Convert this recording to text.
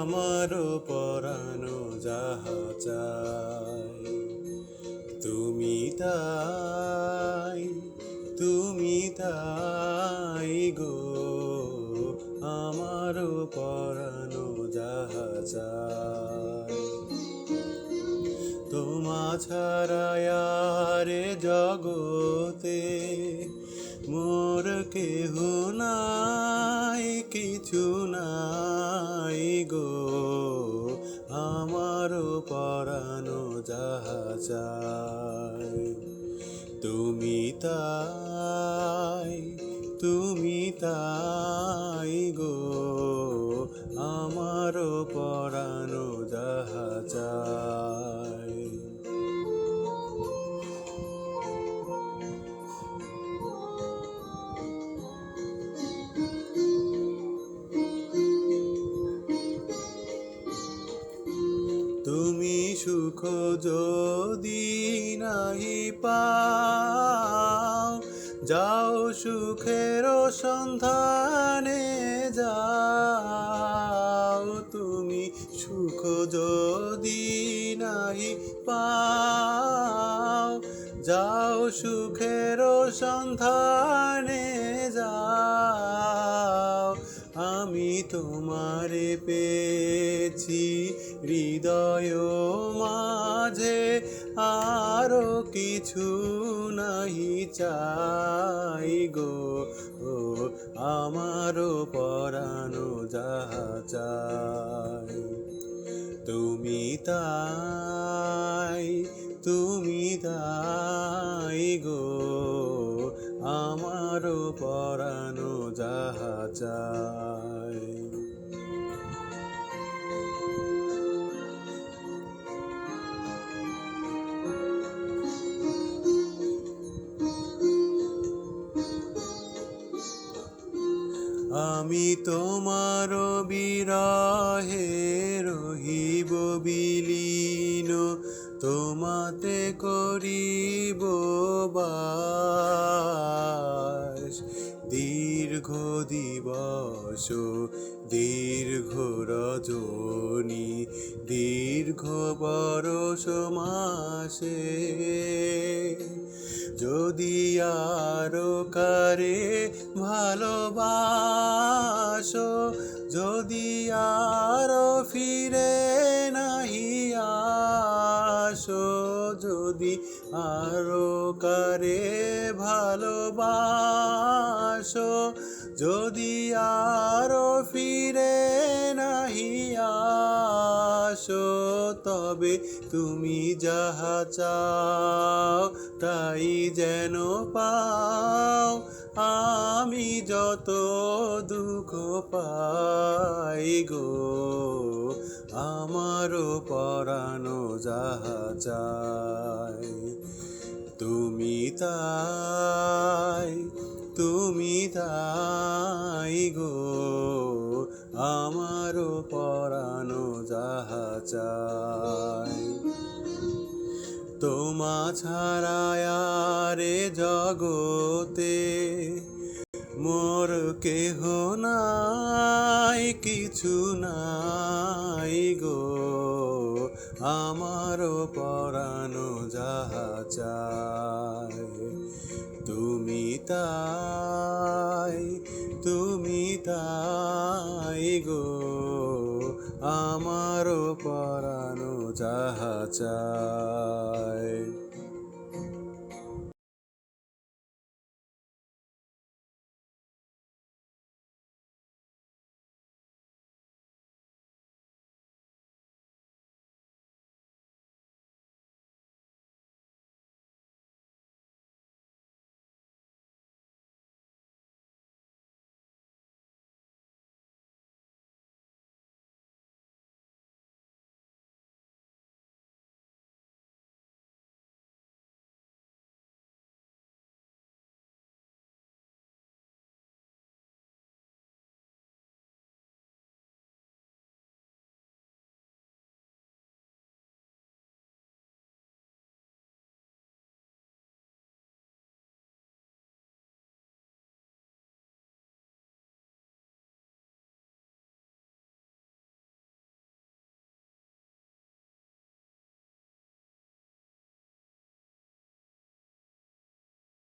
আমারও পরানো যাহা চাই। তুমি তাই, তুমি তাই গো, আমারও পরানো যাহা চাই। তোমা ছাড়া আর জগতে মোর কেহ নাই, কিছু নাই গো, আমারও পরানো যাহা চাই। তুমি তাই, তুমি তাই গো, আমারও পরানো যাহা চাই। তুমি সুখ যদি নাহি পাও, যাও সুখের সন্ধানে যাও। তুমি সুখ যদি নাহি পাও, যাও সুখের সন্ধানে যাও। আমি তোমারে পেয়েছি হৃদয় মাঝে, আরো কিছু নাহি চাই গো, আমারও পরানো যাহা চাই। তুমি তাই, তুমি তাই গো, আমারও পরানো যাহা চাই। আমি তোমার বিরহে রহিব বিলীন, তোমাতে করিব বাস। দীর্ঘ দিবস, দীর্ঘ রজনী, দীর্ঘ বরষ মাসে, যদি আরো কারে ভালোবাসো, যদি আরো ফিরে নাহি আসো, যদি আরো কারে ভালোবাসো, যদি আরো ফিরে নাহি আসো, তবে তুমি যাহা চাও তাই যেন পাও। আমি যত দুঃখ পাই গো, আমারও পরানো যাহা চাই। তুমি তাই, তুমি তাই গো, আমারও পরানো যাহা চাই। তোমা ছাড়া আর জগতে মোর কেহ নাই, কিছু নাই গো, আমারও পরানো যাহা চাই। তুমি তাই, তুমি তাই গো, আমারও পরানো যাহা চাই।